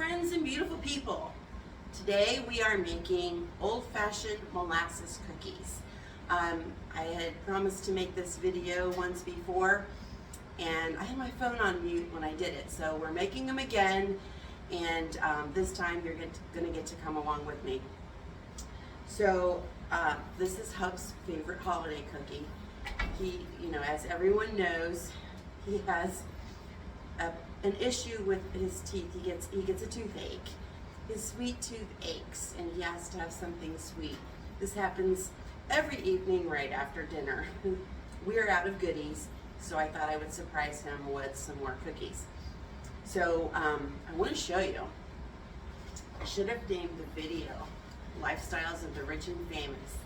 friends and beautiful people. Today we are making old-fashioned molasses cookies. I had promised to make this video once before and I had my phone on mute when I did it, so we're making them again, and this time you're going to get to come along with me. So this is Hub's favorite holiday cookie. He, as everyone knows, he has an issue with his teeth. He gets a toothache. His sweet tooth aches and he has to have something sweet. This happens every evening right after dinner. We're out of goodies, so I thought I would surprise him with some more cookies. So I want to show you. I should have named the video Lifestyles of the Rich and Famous.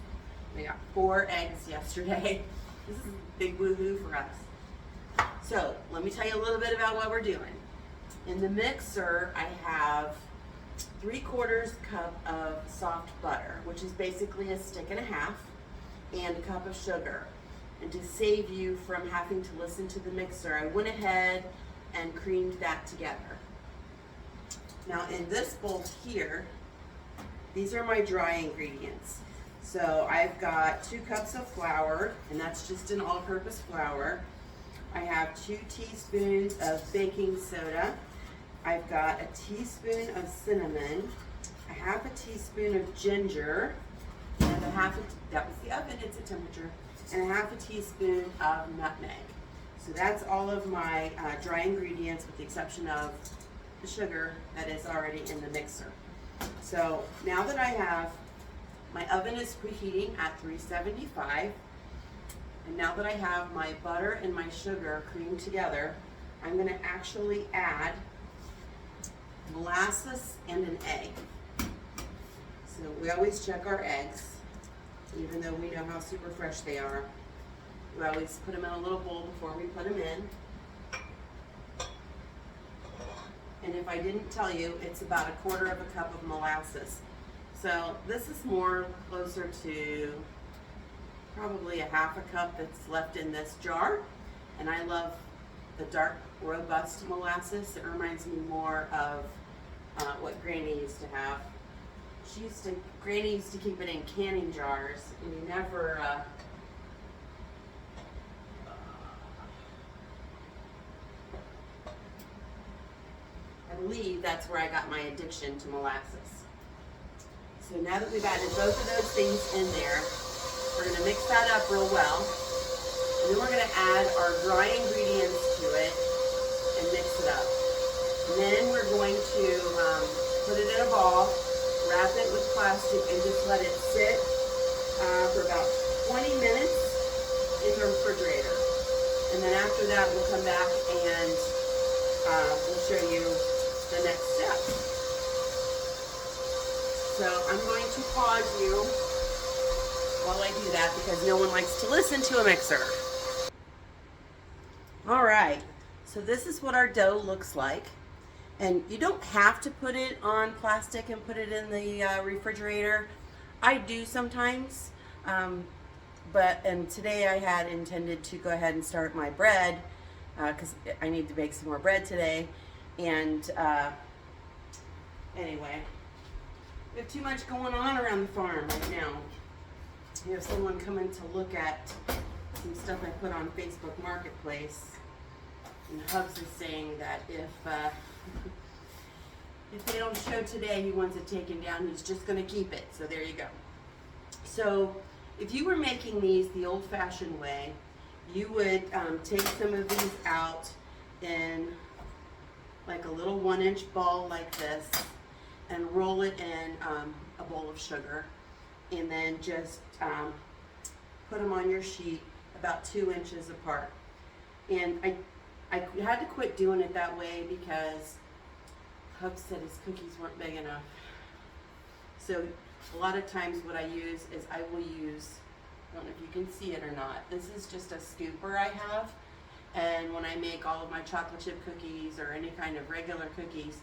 We got 4 eggs yesterday. This is a big woohoo for us. So let me tell you a little bit about what we're doing. In the mixer, I have 3/4 cup of soft butter, which is basically a stick and a half, and a cup of sugar. And to save you from having to listen to the mixer, I went ahead and creamed that together. Now in this bowl here, these are my dry ingredients. So I've got 2 cups of flour, and that's just an all-purpose flour. I have 2 teaspoons of baking soda. I've got a teaspoon of cinnamon, a half a teaspoon of ginger, and that was the oven, it's a temperature, and a half a teaspoon of nutmeg. So that's all of my dry ingredients, with the exception of the sugar that is already in the mixer. So now that I have, my oven is preheating at 375, and now that I have my butter and my sugar creamed together, I'm going to actually add molasses and an egg. So we always check our eggs, even though we know how super fresh they are. We always put them in a little bowl before we put them in. And if I didn't tell you, it's about 1/4 cup of molasses. So this is more closer to probably a half a cup that's left in this jar. And I love the dark, robust molasses. It reminds me more of what Granny used to have. Granny used to keep it in canning jars, and you never, I believe that's where I got my addiction to molasses. So now that we've added both of those things in there, we're going to mix that up real well. And then we're going to add our dry ingredients to it and mix it up. And then we're going to put it in a ball, wrap it with plastic, and just let it sit for about 20 minutes in the refrigerator. And then after that, we'll come back and we'll show you the next step. So I'm going to pause you while I do that, because no one likes to listen to a mixer. All right, so this is what our dough looks like. And you don't have to put it on plastic and put it in the refrigerator. I do sometimes, and today I had intended to go ahead and start my bread, because I need to bake some more bread today. And anyway, we have too much going on around the farm right now. We have someone coming to look at some stuff I put on Facebook Marketplace, and Hubs is saying that if they don't show today, he wants it taken down. He's just going to keep it. So there you go. So if you were making these the old-fashioned way, you would take some of these out in like a little 1-inch ball like this, and roll it in a bowl of sugar, and then just put them on your sheet about 2 inches apart. And I had to quit doing it that way because Hub said his cookies weren't big enough. So a lot of times what I use is I don't know if you can see it or not, this is just a scooper I have, and when I make all of my chocolate chip cookies or any kind of regular cookies,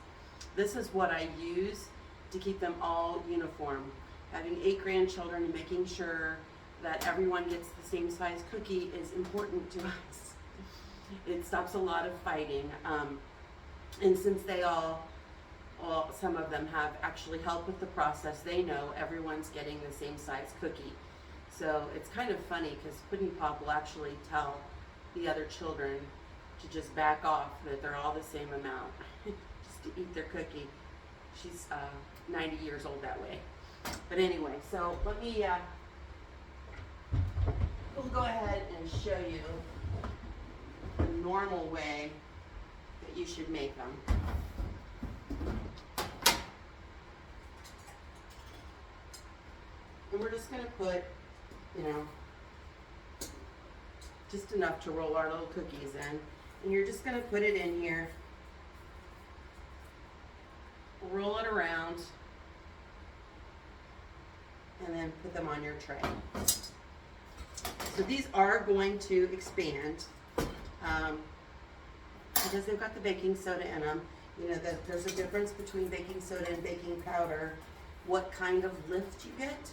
this is what I use to keep them all uniform. Having 8 grandchildren and making sure that everyone gets the same size cookie is important to us. It stops a lot of fighting. And since they all some of them have actually helped with the process. They know everyone's getting the same size cookie. So it's kind of funny because Pudding Pop will actually tell the other children to just back off, that they're all the same amount, just to eat their cookie. She's 90 years old that way. But anyway, so let me, we'll go ahead and show you the normal way that you should make them. And we're just going to put, you know, just enough to roll our little cookies in. And you're just going to put it in here, roll it around, and then put them on your tray. So these are going to expand because they've got the baking soda in them. You know, there's a difference between baking soda and baking powder, what kind of lift you get,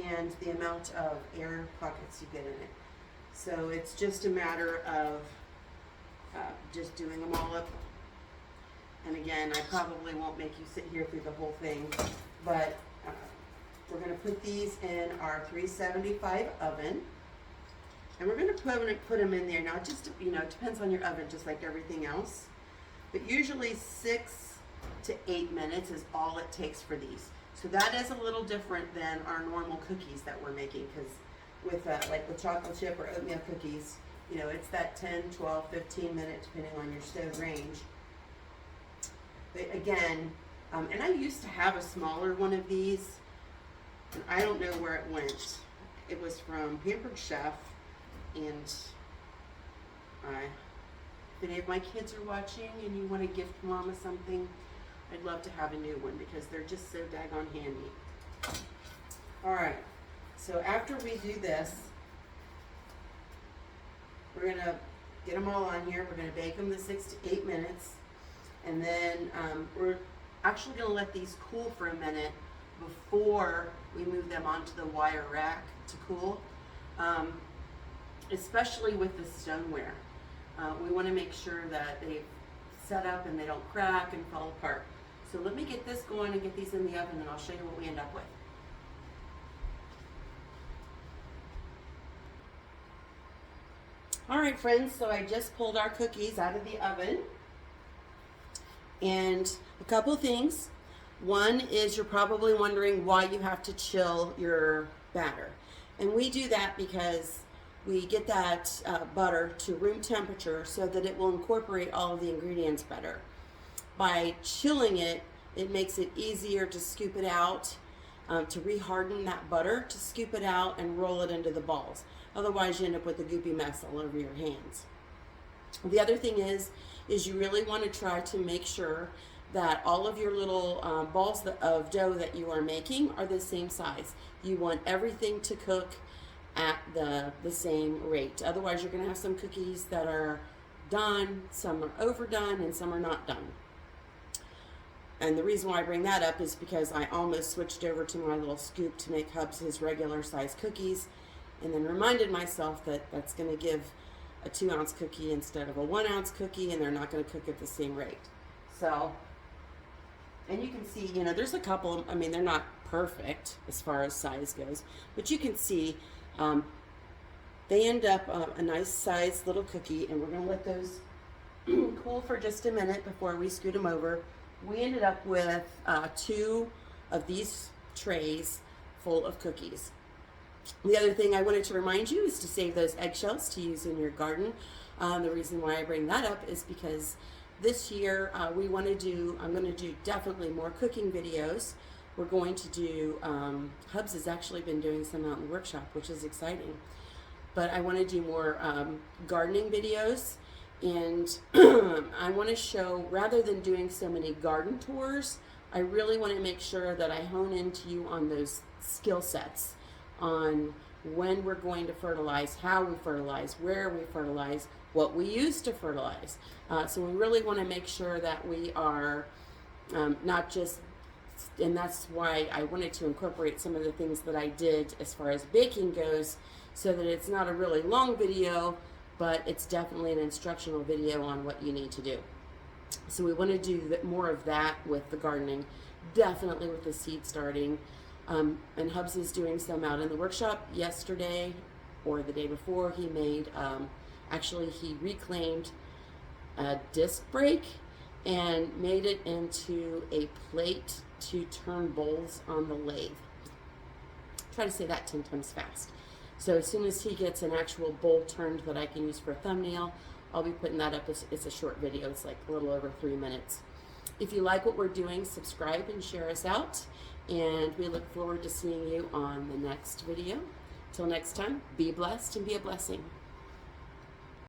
and the amount of air pockets you get in it. So it's just a matter of just doing them all up. And again, I probably won't make you sit here through the whole thing, but we're going to put these in our 375 oven. And we're going to put them in there. Now, just, you know, it depends on your oven, just like everything else. But usually 6 to 8 minutes is all it takes for these. So that is a little different than our normal cookies that we're making, because with like with chocolate chip or oatmeal cookies, you know, it's that 10, 12, 15 minute, depending on your stove range. But again, and I used to have a smaller one of these, and I don't know where it went. It was from Pampered Chef, and if any of my kids are watching and you want to gift Mama something, I'd love to have a new one because they're just so daggone handy. All right, so after we do this, we're gonna get them all on here. We're gonna bake them the 6 to 8 minutes, and then we're actually gonna let these cool for a minute before we move them onto the wire rack to cool, especially with the stoneware. We wanna make sure that they've set up and they don't crack and fall apart. So let me get this going and get these in the oven, and I'll show you what we end up with. All right, friends, so I just pulled our cookies out of the oven. And a couple things. One is you're probably wondering why you have to chill your batter. And we do that because we get that butter to room temperature so that it will incorporate all of the ingredients better. By chilling it, it makes it easier to scoop it out, to reharden that butter, to scoop it out and roll it into the balls. Otherwise, you end up with a goopy mess all over your hands. The other thing is you really want to try to make sure that all of your little balls of dough that you are making are the same size. You want everything to cook at the same rate. Otherwise, you're going to have some cookies that are done, some are overdone, and some are not done. And the reason why I bring that up is because I almost switched over to my little scoop to make Hubs his regular size cookies, and then reminded myself that that's going to give a 2-ounce cookie instead of a 1-ounce cookie, and they're not going to cook at the same rate. So, and you can see, you know, there's a couple, I mean, they're not perfect as far as size goes, but you can see they end up a nice sized little cookie, and we're going to let those cool for just a minute before we scoot them over. We ended up with 2 of these trays full of cookies. The other thing I wanted to remind you is to save those eggshells to use in your garden. The reason why I bring that up is because this year I'm going to do definitely more cooking videos. We're going to do, Hubs has actually been doing some out in the workshop, which is exciting. But I want to do more gardening videos. And I want to show, rather than doing so many garden tours, I really want to make sure that I hone into you on those skill sets, on when we're going to fertilize, how we fertilize, where we fertilize, what we use to fertilize. So we really want to make sure that we are not just, and that's why I wanted to incorporate some of the things that I did as far as baking goes, so that it's not a really long video, but it's definitely an instructional video on what you need to do. So we want to do more of that with the gardening, definitely with the seed starting. And Hubs is doing some out in the workshop. Yesterday or the day before, he made, actually he reclaimed a disc brake and made it into a plate to turn bowls on the lathe. Try to say that 10 times fast. So as soon as he gets an actual bowl turned that I can use for a thumbnail, I'll be putting that up. It's a short video. It's like a little over 3 minutes. If you like what we're doing, subscribe and share us out. And we look forward to seeing you on the next video. Till next time, be blessed and be a blessing.